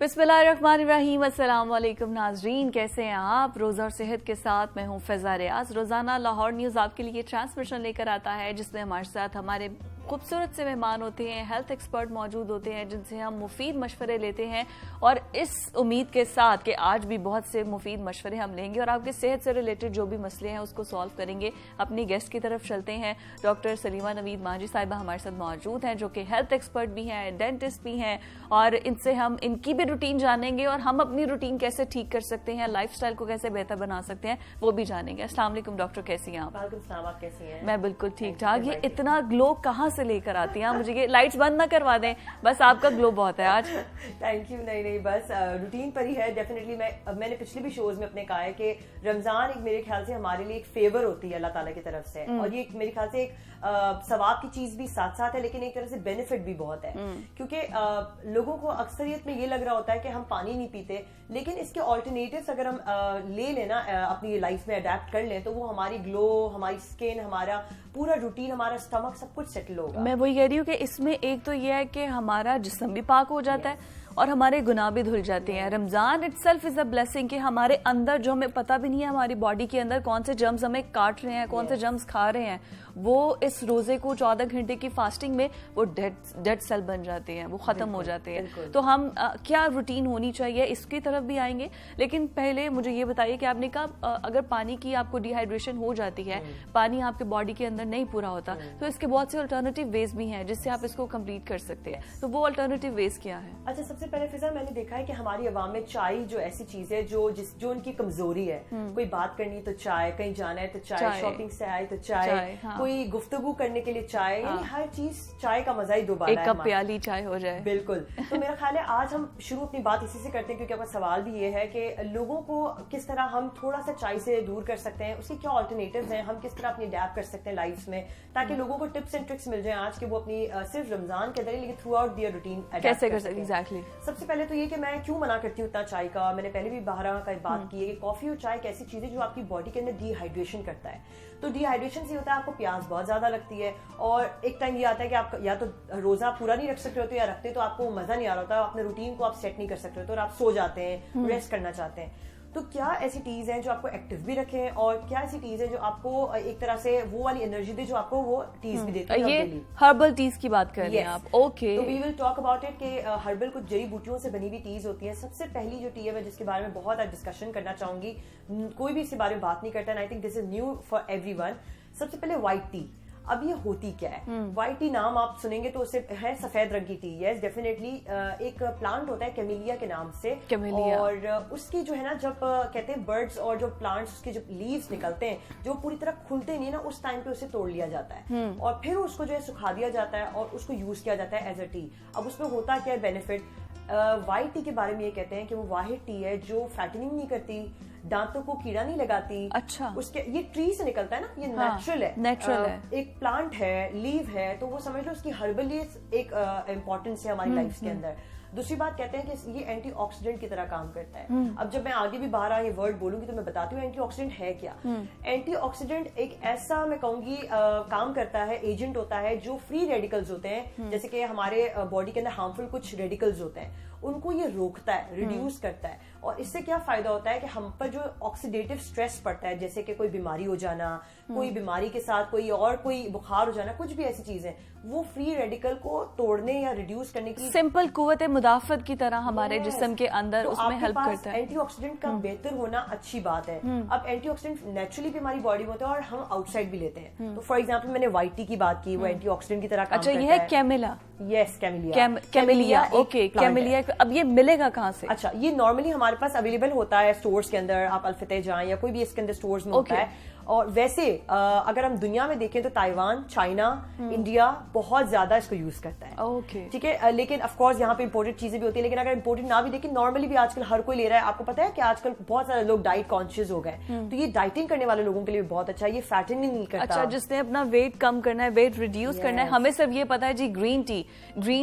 बिस्मिल्लाहिर्रहमानिर्रहीम। अस्सलाम वालेकुम नाजरीन, कैसे हैं आप? रोज़ा और सेहत के साथ मैं हूं फ़ैज़ा रियाज। रोज़ाना लाहौर न्यूज़ आपके लिए ट्रांसमिशन लेकर आता है जिसमें हमारे साथ हमारे खूबसूरत से मेहमान होते हैं, हेल्थ एक्सपर्ट मौजूद होते हैं जिनसे हम मुफीद मशवरे लेते हैं और इस उम्मीद के साथ कि आज भी बहुत से मुफीद मशवरे हम लेंगे और आपके सेहत से रिलेटेड जो भी मसले हैं उसको सॉल्व करेंगे। अपनी गेस्ट की तरफ चलते हैं। डॉक्टर सलीमा नवीद मांझी साहिबा हमारे साथ मौजूद हैं जो कि हेल्थ एक्सपर्ट भी हैं, डेंटिस्ट भी हैं और इनसे हम इनकी भी रूटीन जानेंगे और हम अपनी रूटीन कैसे ठीक कर सकते हैं, लाइफस्टाइल को कैसे बेहतर बना सकते हैं वो भी जानेंगे। अस्सलाम वालेकुम डॉक्टर, कैसी हैं आप? वालेकुम सलाम, आप कैसी हैं? मैं बिल्कुल ठीक ठाक। ये इतना ग्लो कहाँ से लेकर आती हैं? मुझे ये लाइट्स बंद ना करवा दें, बस आपका ग्लो बहुत है आज। Thank you. नहीं बस रूटीन पर ही है डेफिनेटली। मैंने पिछले भी शोज में अपने कहा है कि रमजान एक मेरे ख्याल से हमारे लिए एक फेवर होती है अल्लाह ताला की तरफ से और ये मेरे ख्याल से एक सवाब की चीज भी साथ साथ है लेकिन एक तरह से बेनिफिट भी बहुत है क्योंकि लोगों को अक्सरियत में ये लग रहा होता है कि हम पानी नहीं पीते, लेकिन इसके ऑल्टरनेटिव्स अगर हम ले लेना अपनी लाइफ में अडेप्ट कर लें तो वो हमारी ग्लो, हमारी स्किन, हमारा पूरा रूटीन, हमारा स्टमक सब कुछ सेटल होगा। मैं वही कह रही हूँ कि इसमें एक तो ये है कि हमारा जिस्म भी पाक हो जाता है और हमारे गुनाह भी धुल जाते हैं। Ramzan itself is a blessing कि हमारे अंदर जो हमें पता भी नहीं है हमारी बॉडी के अंदर कौन से जर्म्स हमें काट रहे हैं, कौन से जर्म्स खा रहे हैं, वो इस रोजे को 14 घंटे की फास्टिंग में वो डेड सेल बन जाते हैं, वो खत्म हो जाते हैं। तो हम क्या रूटीन होनी चाहिए इसकी तरफ भी आएंगे, लेकिन पहले मुझे ये बताइए कि आपने कहा अगर पानी की आपको डिहाइड्रेशन हो जाती है, पानी आपके बॉडी के अंदर नहीं पूरा होता, तो इसके बहुत से अल्टरनेटिव वेज भी हैं जिससे आप इसको कंप्लीट कर सकते हैं। तो वो अल्टरनेटिव वेज क्या है? अच्छा, सबसे पहले फिजा मैंने देखा है कि हमारी आवाम में चाय जो ऐसी चीज है जो उनकी कमजोरी है। कोई बात करनी है तो चाय, कहीं जाना है तो चाय, शॉपिंग से आए तो चाय, कोई गुफ्तगू करने के लिए चाय, यानी हर चीज चाय का मजा ही दोबारा एक कप प्याली चाय हो जाए। बिल्कुल। तो मेरा ख्याल है आज हम शुरू अपनी बात इसी से करते हैं क्योंकि आपका सवाल भी ये है कि लोगों को किस तरह हम थोड़ा सा चाय से दूर कर सकते हैं, उसके क्या ऑल्टरनेटिव्स हैं, हम किस तरह अपनी अडैप्ट कर सकते हैं लाइफ में ताकि लोगों को टिप्स एंड ट्रिक्स मिल जाए आज के वो अपनी सिर्फ रमजान के अंदर लेकिन थ्रू आउट दियर रूटीन कैसे कर सकते हैं। एग्जैक्टली। सबसे पहले तो ये कि मैं क्यों मना करती हूँ इतना चाय का। मैंने पहले भी बाहर का बात की है कि कॉफी और चाय एक ऐसी चीज है जो आपकी बॉडी के अंदर डिहाइड्रेशन करता है। तो डिहाइड्रेशन से होता है आपको प्यास बहुत ज्यादा लगती है और एक टाइम ये आता है कि आप या तो रोजा पूरा नहीं रख सकते होते या रखते तो आपको मजा नहीं आ रहा होता, अपने रूटीन को आप सेट नहीं कर सकते होते और आप सो जाते हैं, रेस्ट करना चाहते हैं। तो क्या ऐसी टीज हैं जो आपको एक्टिव भी रखें और क्या ऐसी टीज है जो आपको एक तरह से वो वाली एनर्जी दे जो आपको वो टीज भी देती है? ये हर्बल टीज की बात कर रहे हैं आप? ओके, तो we will talk about it कि हर्बल कुछ जड़ी बूटियों से बनी हुई टीज होती है। सबसे पहली जो टी है मैं जिसके बारे में बहुत आज डिस्कशन करना चाहूंगी, कोई भी इसके बारे में बात नहीं करता and I think this is new for everyone. सबसे पहले व्हाइट टी। अब ये होती क्या है? व्हाइट टी नाम आप सुनेंगे तो उसे है सफेद रंग की टी। Yes definitely. एक प्लांट होता है कैमिलिया के नाम से और उसकी जो है ना जब कहते हैं बर्ड्स और जो प्लांट्स उसके जो लीव्स निकलते हैं जो पूरी तरह खुलते नहीं ना उस टाइम पे उसे तोड़ लिया जाता है और फिर उसको जो है सुखा दिया जाता है और उसको यूज किया जाता है एज अ टी। अब उसमें होता क्या है बेनिफिट? व्हाइट टी के बारे में ये कहते हैं कि वो वाहिद टी है जो फैटनिंग नहीं करती, दांतों को कीड़ा नहीं लगाती। अच्छा। उसके ये ट्री से निकलता है ना, ये नेचुरल है, नेचुरल है, एक प्लांट है, लीव है, तो वो समझ लो उसकी हर्बली एक इम्पोर्टेंस है हमारी लाइफ के अंदर। दूसरी बात कहते हैं कि ये एंटीऑक्सीडेंट की तरह काम करता है। अब जब मैं आगे भी बाहर ये वर्ड बोलूंगी तो मैं बताती हूँ एंटीऑक्सीडेंट है क्या। एंटीऑक्सीडेंट एक ऐसा मैं कहूंगी काम करता है, एजेंट होता है जो फ्री रेडिकल्स होते हैं, जैसे कि हमारे बॉडी के अंदर हार्मफुल कुछ रेडिकल्स होते हैं उनको ये रोकता है, रिड्यूस करता है। और इससे क्या फायदा होता है कि हम पर जो ऑक्सीडेटिव स्ट्रेस पड़ता है, जैसे कि कोई बीमारी हो जाना, कोई बीमारी के साथ कोई बुखार हो जाना, कुछ भी ऐसी चीजें, वो फ्री रेडिकल को तोड़ने या रिड्यूस करने की सिंपल कुव्वत मुदाफत की तरह हमारे जिस्म के अंदर तो उसमें हेल्प करता है। एंटीऑक्सीडेंट का बेहतर होना अच्छी बात है। अब एंटीऑक्सीडेंट नेचुरली भी हमारी बॉडी में होता है और हम आउटसाइड भी लेते हैं। तो फॉर एग्जाम्पल मैंने व्हाइट टी की बात की, वो एंटीऑक्सीडेंट की तरह काम करता है। अच्छा, ये है camellia? Yes, camellia. Camellia, okay. Camellia अब ये मिलेगा कहाँ से? अच्छा, ये नॉर्मली हमारे पास अवेलेबल होता है स्टोर्स के अंदर, आप अल्फते जाएं या कोई भी इसके अंदर स्टोर्स में होता है। और वैसे अगर हम दुनिया में देखें तो ताइवान, चाइना, इंडिया बहुत ज्यादा इसको यूज करता है। ओके, ठीक है। लेकिन ऑफ कोर्स यहाँ पे इंपोर्टेड चीजें भी होती है, लेकिन अगर इंपोर्टेड ना भी देखें नॉर्मली भी आजकल हर कोई ले रहा है। आपको पता है कि आजकल बहुत सारे लोग डाइट कॉन्शियस हो गए, तो ये डाइटिंग करने वाले लोगों के लिए बहुत अच्छा है। ये फैटनिंग नहीं करता। अच्छा, जिसने अपना वेट कम करना है, वेट रिड्यूस करना है, हमें सब ये पता है जी green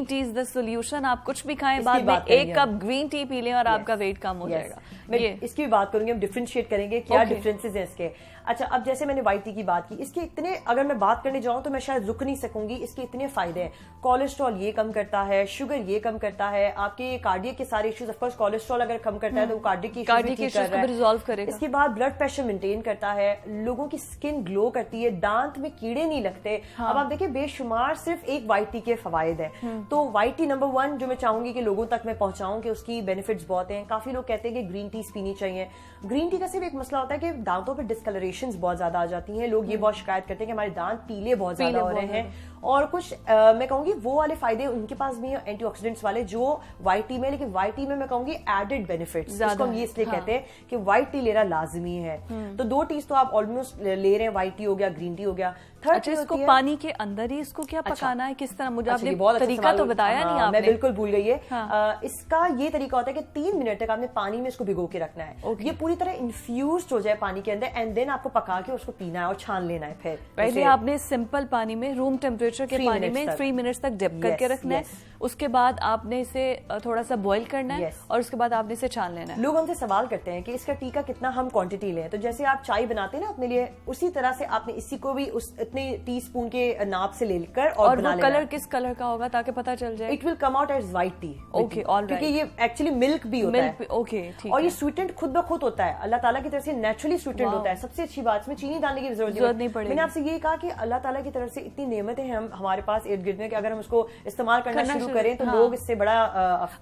tea is the solution. आप कुछ भी खाएं, बाद में एक कप ग्रीन टी पी लें और आपका वेट कम हो जाएगा। मैं इसकी भी बात करूंगी, हम डिफरेंशिएट करेंगे क्या डिफरेंसेस हैं इसके। अच्छा, अब जैसे मैंने व्हाइट टी की बात की, इसके इतने अगर मैं बात करने जाऊं तो मैं शायद रुक नहीं सकूंगी, इसके इतने फायदे हैं। कोलेस्ट्रॉल ये कम करता है, शुगर ये कम करता है, आपके कार्डियक के सारे इश्यूज, ऑफकोर्स कोलेस्ट्रॉल अगर कम करता है तो वो कार्डियक की इश्यूज को रिजॉल्व करेगा। इसके बाद ब्लड प्रेशर मेंटेन करता है, लोगों की स्किन ग्लो करती है, दांत में कीड़े नहीं लगते। अब आप देखिए बेशुमार सिर्फ एक व्हाइट टी के फवायद हैं। तो व्हाइट टी नंबर 1 जो मैं चाहूंगी कि लोगों तक मैं पहुंचाऊं कि उसकी बेनिफिट्स बहुत हैं। काफी लोग कहते हैं कि ग्रीन टी पीनी चाहिए। ग्रीन टी का सिर्फ एक मसला होता है कि दांतों पे डिस्कलरेशंस बहुत ज्यादा आ जाती हैं। लोग ये बहुत शिकायत करते हैं कि हमारे दांत पीले बहुत ज्यादा हो रहे हैं, और कुछ मैं कहूंगी वो वाले फायदे उनके पास भी हैं एंटीऑक्सीडेंट्स वाले जो व्हाइट टी में, लेकिन व्हाइट टी में मैं कहूंगी एडेड बेनिफिट्स, इसको हम ये इसलिए कहते हैं कि व्हाइट टी लेना लाजमी है। तो 2 टीज तो आप ऑलमोस्ट ले रहे हैं, व्हाइट टी हो गया, ग्रीन टी हो गया। थर्ड इसको पानी के अंदर ही इसको क्या पकाना है, किस तरह? मुझे आपने तरीका तो बताया नहीं आपने। मैं बिल्कुल भूल गई है। इसका ये तरीका होता है कि 3 मिनट तक आपने पानी में इसको भिगो के रखना है। ये पूरी तरह इन्फ्यूज हो जाए पानी के अंदर, एंड देन आपको पका के उसको पीना है और छान लेना है। फिर पहले आपने सिंपल पानी में, रूम टेम्परेचर के पानी में 3 मिनट्स तक डिप करके रखना है। उसके बाद आपने इसे थोड़ा सा बॉईल करना है और उसके बाद आपने इसे छान लेना है। लोग हमसे सवाल करते हैं कि इसका टी का कितना हम क्वांटिटी लें, तो जैसे आप चाय बनाते हैं ना अपने लिए, उसी तरह से आपने इसी को भी उस इतने टीस्पून के नाप से लेकर और बना लेना। कलर किस कलर का होगा ताकि पता चल जाए? It will come out as white tea. Okay, alright. क्योंकि ये एक्चुअली मिल्क भी होता है। ओके, ठीक। और ये स्वीटेंड खुद ब खुद होता है, अल्लाह ताला की तरफ से नेचुरली स्वीटेंड होता है। सबसे अच्छी बात, इसमें चीनी डालने की जरूरत नहीं पड़ेगी। मैंने आपसे ये कहा कि अल्लाह ताला की तरफ से इतनी नेमतें हैं हमारे पास इर्द गिर्द में कि अगर हम उसको इस्तेमाल करना शुरू करें तो लोग इससे बड़ा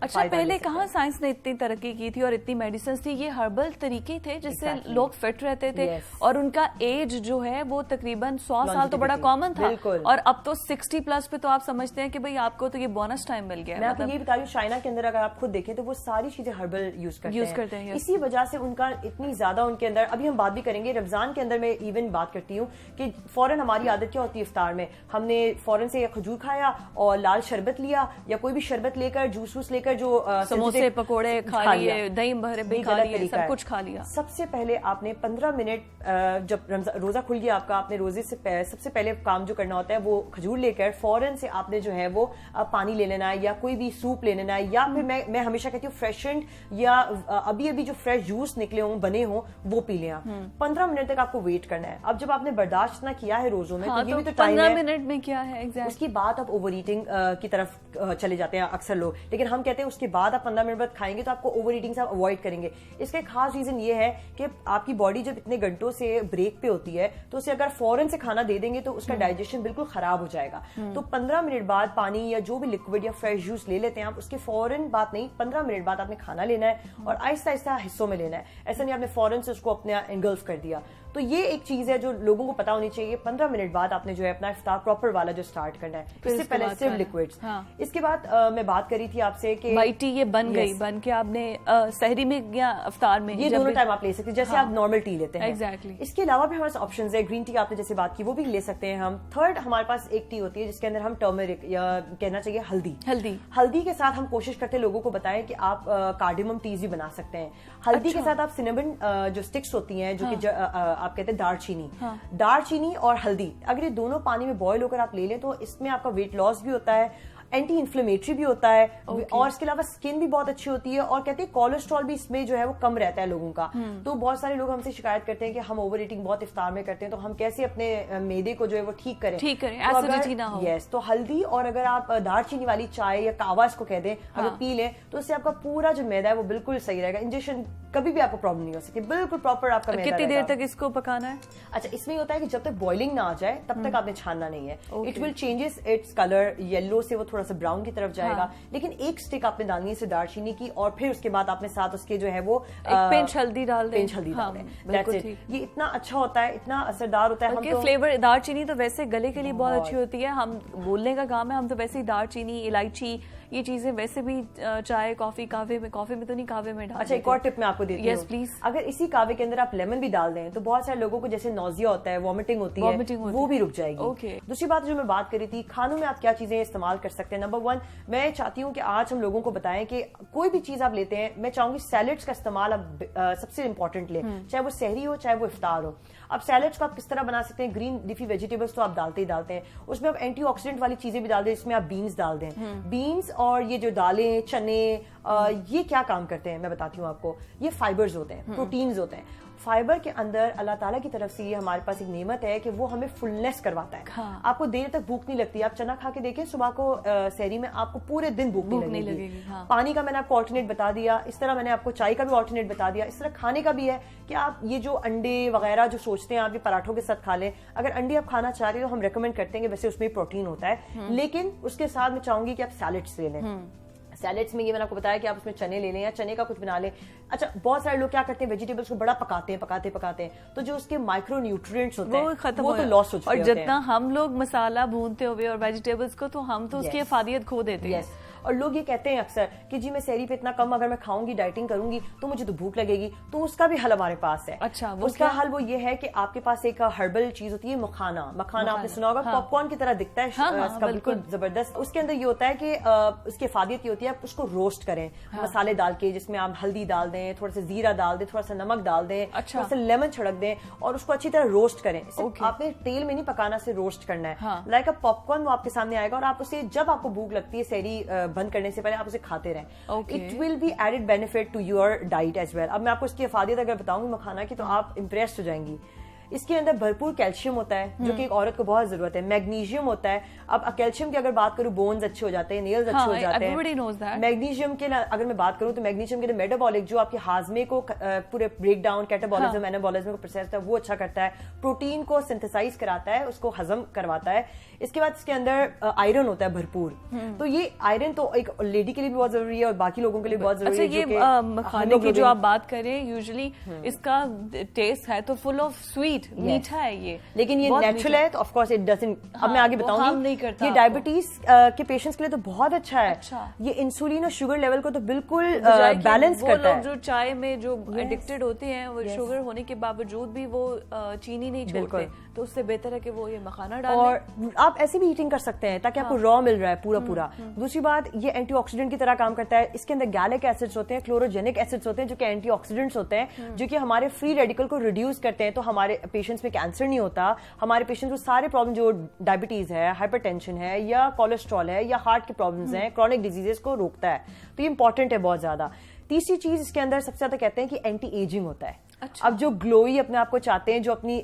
अच्छा, पहले कहाँ साइंस ने इतनी तरक्की की थी और इतनी मेडिसिन थी? ये हर्बल तरीके थे जिससे लोग फिट रहते थे और उनका एज जो है वो तकरीबन 100 साल तो बड़ा कॉमन था, और अब तो 60 प्लस पे तो आप समझते हैं कि भाई आपको तो ये बोनस टाइम मिल गया। मैं आपको ये बता रही हूँ, चाइना के अंदर अगर आप खुद देखें तो वो सारी चीजें हर्बल यूज करते हैं। इसी वजह से उनका इतनी ज्यादा उनके अंदर, अभी हम बात भी करेंगे रमजान के अंदर, मैं इवन बात करती हूँ कि फौरन हमारी आदत क्या होती है इफ्तार में, हमने फौरन से खजूर खाया और लाल शरबत लिया या कोई भी शरबत लेकर, जूस लेकर, जो समोसे पकोड़े खा लिए, दही भरे खा लिए, सब कुछ खा लिया। सबसे पहले आपने 15 मिनट जब रोजा खुल गया आपका, आपने रोजे से सबसे पहले काम जो करना होता है वो खजूर लेकर फौरन से आपने जो है वो पानी ले लेना है या कोई भी सूप ले लेना है, या फिर मैं हमेशा कहती हूँ फ्रेशेंड या अभी जो फ्रेश जूस निकले हों, बने हों, वो पी लें। 15 मिनट तक आपको वेट करना है। अब जब आपने बर्दाश्त ना किया है रोजों में, तो ये भी तो टाइम है। 15 मिनट में क्या है एग्जैक्ट? उसके बाद आप ओवर ईटिंग की तरफ चले जाते हैं अक्सर लोग, लेकिन हम कहते हैं उसके बाद आप 15 मिनट बाद खाएंगे तो आपको ओवर ईटिंग से आप अवॉइड करेंगे। इसका एक खास रीजन ये है कि आपकी बॉडी जब इतने घंटों से ब्रेक पे होती है तो उसे अगर फौरन से खाना दे देंगे तो उसका डाइजेशन बिल्कुल खराब हो जाएगा। तो 15 मिनट बाद पानी या जो भी लिक्विड या फ्रेश जूस ले लेते हैं आप, उसके फौरन बात नहीं, 15 मिनट बाद आपने खाना लेना है और आहिस्ता आहिस्ता हिस्सों में लेना है। ऐसा नहीं आपने फौरन से उसको अपने एंगल्फ कर दिया। तो ये एक चीज है जो लोगों को पता होनी चाहिए। 15 मिनट बाद आपने जो है अपना इफ्तार प्रॉपर वाला जो स्टार्ट करना है, इससे पहले सिर्फ लिक्विड्स। इसके बाद मैं बात करी थी आपसे कि व्हाइट टी ये बन गई, बन के आपने सहरी में या इफ्तार में, ये दोनों टाइम आप ले सकते हैं जैसे आप नॉर्मल टी लेते हैं। एग्जैक्टली। इसके अलावा भी हमारे ऑप्शंस है, ग्रीन टी आपने जैसे बात की वो भी ले सकते हैं हम। थर्ड हमारे पास एक टी होती है जिसके अंदर हम टर्मरिक या कहना चाहिए हल्दी के साथ हम कोशिश करते हैं लोगों को बताएं कि आप कार्डिमम टीज भी बना सकते हैं। हल्दी के साथ आप सिनेमन जो स्टिक्स होती हैं, जो कि आप कहते हैं दालचीनी और हल्दी, अगर ये दोनों पानी में बॉईल होकर आप ले लें तो इसमें आपका वेट लॉस भी होता है, एंटी इन्फ्लेमेटरी भी होता है, और इसके अलावा स्किन भी बहुत अच्छी होती है, और कहते हैं कोलेस्ट्रॉल भी इसमें जो है वो कम रहता है लोगों का। तो बहुत सारे लोग हमसे शिकायत करते हैं कि हम ओवर ईटिंग बहुत इफ्तार में करते हैं, तो हम कैसे अपने मैदे को जो है वो ठीक करें, एसिडिटी ना हो। यस, तो हल्दी और अगर आप दालचीनी वाली चाय या कावा इसको कह दें, अगर पी लें तो इससे आपका पूरा जो मैदा है वो बिल्कुल सही रहेगा। इंजेक्शन कभी भी आपको प्रॉब्लम नहीं हो सकती, बिल्कुल प्रॉपर आपका मैदा। कितनी देर तक इसको पकाना है? अच्छा, इसमें होता है कि जब तक बॉइलिंग ना आ जाए तब तक आपने छानना नहीं है। It will changes its colour, yellow से वो थोड़ा सा ब्राउन की तरफ जाएगा। लेकिन एक स्टिक आपने डालनी है दालचीनी की, और फिर उसके बाद आपने साथ उसके जो है वो पिंच हल्दी डाल दें। ये इतना अच्छा होता है, इतना असरदार होता है। फ्लेवर दालचीनी तो वैसे गले के लिए बहुत अच्छी होती है, हम बोलने का काम है, हम तो वैसे ही दालचीनी, इलायची, ये चीजें वैसे भी चाय, कॉफी में तो नहीं, कावे में डाल। अच्छा, एक और टिप मैं आपको देती हूँ। Yes please. अगर इसी कावे के अंदर आप लेमन भी डाल दें तो बहुत सारे लोगों को जैसे नोजिया होता है, वॉमिटिंग होती है, वो भी रुक जाएगी। दूसरी बात जो मैं बात करी थी, खानों में आप क्या चीजें इस्तेमाल कर सकते हैं। नंबर 1, मैं चाहती हूँ कि आज हम लोगों को बताएं कि कोई भी चीज आप लेते हैं, मैं चाहूंगी सैलेड्स का इस्तेमाल आप सबसे इंपॉर्टेंट लें, चाहे वो सहरी हो चाहे वो इफ्तार हो। अब सैलेड्स को आप किस तरह बना सकते हैं? ग्रीन लीफी वेजिटेबल्स तो आप डालते ही डालते हैं, उसमें आप एंटीऑक्सीडेंट वाली चीजें भी डाल दें, इसमें आप बीन्स डाल दें। बीन्स और ये जो दालें, चने, ये क्या काम करते हैं मैं बताती हूँ आपको। ये फाइबर्स होते हैं, प्रोटीन्स होते हैं। फाइबर के अंदर अल्लाह ताला की तरफ से ये हमारे पास एक नेमत है कि वो हमें फुलनेस करवाता है। हाँ। आपको देर तक भूख नहीं लगती। आप चना खा के देखें सुबह को सहरी में, आपको पूरे दिन भूख नहीं लगेगी। हाँ। पानी का मैंने आपको ऑल्टरनेट बता दिया, इस तरह मैंने आपको चाय का भी ऑल्टरनेट बता दिया। इस तरह खाने का भी है कि आप ये जो अंडे वगैरह जो सोचते हैं आप ये पराठों के साथ खा लें, अगर अंडे आप खाना चाह रहे हो तो हम रेकमेंड करते हैं कि वैसे उसमें प्रोटीन होता है, लेकिन उसके साथ मैं चाहूंगी कि आप सैलेड्स ले लें। सैलेड्स में ये मैंने आपको बताया कि आप उसमें चने ले लें या चने का कुछ बना लें। अच्छा, बहुत सारे लोग क्या करते हैं, वेजिटेबल्स को बड़ा पकाते हैं, तो जो उसके माइक्रो न्यूट्रिएंट्स होते हैं वो तो लॉस हो चुके हैं। और जितना हम लोग मसाला भूनते हुए और वेजिटेबल्स को, तो हम तो उसकी अफादियत खो देते हैं। और लोग ये कहते हैं अक्सर कि जी मैं सहरी पे इतना कम अगर मैं खाऊंगी, डाइटिंग करूंगी तो मुझे तो भूख लगेगी। तो उसका भी हल हमारे पास है। अच्छा, उसका हल वो ये है कि आपके पास एक हर्बल चीज होती है मखाना आपने सुना होगा। हाँ। पॉपकॉर्न की तरह दिखता है। इसका बिल्कुल जबरदस्त। उसके अंदर ये होता है कि उसकी फादियत ये होती है, आप उसको रोस्ट करें मसाले डाल के, जिसमें आप हल्दी डाल दें, थोड़ा सा जीरा डाल दें, थोड़ा सा नमक डाल दें, थोड़ा सा लेमन छिड़क दें और उसको अच्छी तरह रोस्ट करें। आपने तेल में नहीं पकाना, से रोस्ट करना है। लाइक अ पॉपकॉर्न वो आपके सामने आएगा और आप उसे जब आपको भूख लगती है सहरी बंद करने से पहले आप उसे खाते रहें। It will be added benefit to your diet as well. अब मैं आपको इसकी अफादियत अगर बताऊंगी मखाना की तो आप इम्प्रेस हो जाएंगी। इसके अंदर भरपूर कैल्शियम होता है जो कि एक औरत को बहुत जरूरत है। मैग्नीशियम होता है। अब कैल्शियम की अगर बात करूं, बोन्स अच्छे हो जाते हैं, नेल्स अच्छे हो जाते हैं। मैग्नीशियम के अगर मैं बात करूं तो मैग्नीशियम के मेटाबॉलिक, जो आपके हाजमे को पूरे ब्रेक डाउन, कैटाबॉलिज्म, एनाबॉलिज्म को प्रोसेस है वो अच्छा करता है। प्रोटीन को सिंथेसाइज कराता है, उसको हजम करवाता है। इसके बाद इसके अंदर आयरन होता है भरपूर। तो ये आयरन तो एक लेडी के लिए भी बहुत जरूरी है और बाकी लोगों के लिए बहुत जरूरी है। ये मखाने की जो आप बात करें, यूजुअली इसका टेस्ट है तो फुल ऑफ स्वीट, मीठा है ये, लेकिन ये नेचुरल है तो ऑफ कोर्स इट डजंट। अब मैं आगे बताऊंगी। ये डायबिटीज के पेशेंट्स के लिए तो बहुत अच्छा है। ये इंसुलिन और शुगर लेवल को तो बिल्कुल बैलेंस करता है। जो चाय में जो एडिक्टेड होते हैं, वो शुगर होने के बावजूद भी वो चीनी नहीं छोड़ते, तो उससे बेहतर है कि वो ये मखाना डालें। और आप ऐसे भी ईटिंग कर सकते हैं ताकि आपको रॉ मिल रहा है पूरा। दूसरी बात, ये एंटीऑक्सीडेंट की तरह काम करता है। इसके अंदर गैलिक एसिड्स होते हैं, क्लोरोजेनिक एसिड्स होते हैं जो कि एंटीऑक्सीडेंट्स होते हैं, जो कि हमारे फ्री रेडिकल को रिड्यूस करते हैं। तो हमारे पेशेंट्स में कैंसर नहीं होता। हमारे पेशेंट्स को सारे प्रॉब्लम जो डायबिटीज है, हाइपरटेंशन है या कोलेस्ट्रॉल है या हार्ट के प्रॉब्लम्स हैं, क्रॉनिक डिजीजेस को रोकता है। तो ये इंपॉर्टेंट है बहुत ज्यादा। तीसरी चीज इसके अंदर सबसे ज्यादा कहते हैं कि एंटी एजिंग होता है। अच्छा। अब जो ग्लोई अपने आप को चाहते हैं, जो अपनी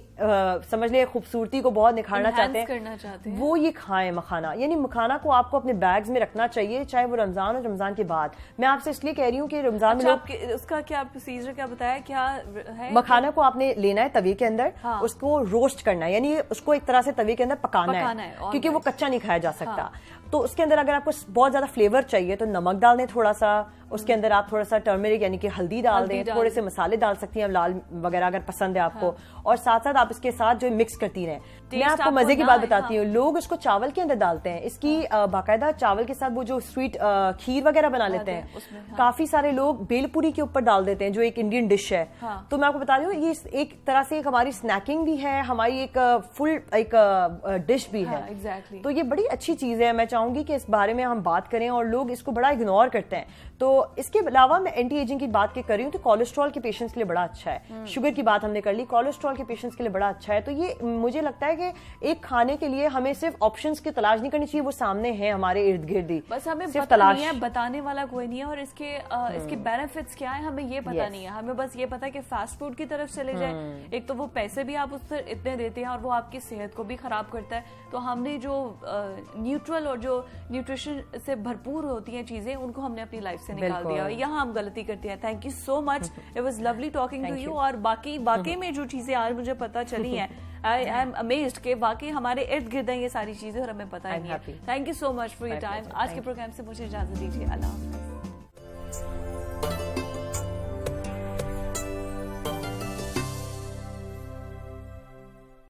समझ ले खूबसूरती को बहुत निखारना चाहते हैं, वो ये खाएं मखाना। यानी मखाना को आपको अपने बैग्स में रखना चाहिए, चाहे वो रमजान हो, रमजान के बाद। मैं आपसे इसलिए कह रही हूँ कि रमजान में उसका क्या प्रोसीजर क्या बताया, क्या है? मखाना को आपने लेना है तवे के अंदर, उसको रोस्ट करना है, यानी उसको एक तरह से तवे के अंदर पकाना है क्योंकि वो कच्चा नहीं खाया जा सकता। तो उसके अंदर अगर आपको बहुत ज्यादा फ्लेवर चाहिए तो नमक डाल दें थोड़ा सा, उसके अंदर आप थोड़ा सा टर्मरिक यानी कि हल्दी डाल दें, थोड़े से मसाले डाल सकती हैं, लाल वगैरह अगर पसंद है आपको। और साथ साथ आप इसके साथ जो मिक्स करती रहें। मैं आपको मजे की बात बताती हूँ, लोग इसको चावल के अंदर डालते हैं। इसकी बाकायदा चावल के साथ वो जो स्वीट खीर वगैरह बना लेते हैं। काफी सारे लोग बेलपूरी के ऊपर डाल देते हैं जो एक इंडियन डिश है। तो मैं आपको बता रही हूँ ये एक तरह से हमारी स्नैकिंग भी है, हमारी एक फुल एक डिश भी है। तो ये बड़ी अच्छी चीज है। मैं चाहूंगी कि इस बारे में हम बात करें और लोग इसको बड़ा इग्नोर करते हैं। तो इसके अलावा मैं एंटी एजिंग की बात कर रही हूँ तो कोलेस्ट्रॉल के पेशेंट्स के लिए बड़ा अच्छा है। शुगर की बात हमने कर ली, कोलेस्ट्रॉल के पेशेंट्स के लिए बड़ा अच्छा है। तो ये मुझे लगता है कि एक खाने के लिए हमें सिर्फ ऑप्शंस की तलाश नहीं करनी चाहिए, वो सामने है हमारे इर्द गिर्द ही, बस हमें पता नहीं है, बताने वाला कोई नहीं है। और इसके बेनिफिट्स क्या है हमें ये पता नहीं है। हमें बस ये पता है कि फास्ट फूड की तरफ चले जाए, एक तो वो पैसे भी आप उस पर इतने देते हैं और वो आपकी सेहत को भी खराब करता है। तो हमने जो न्यूट्रल और जो न्यूट्रिशन से भरपूर होती हैं चीजें, उनको हमने अपनी लाइफ से निकाल दिया। यहाँ हम गलती करते हैं। Thank you so much, it was lovely talking to you. और बाकी में जो चीजें आज मुझे पता चली हैं, आई एम अमेज्ड कि वाकई हमारे इर्द गिर्द हैं ये सारी चीजें और हमें पता ही नहीं है। Thank you so much for your time. आज के प्रोग्राम से मुझे इजाजत दीजिए। अल्लाह।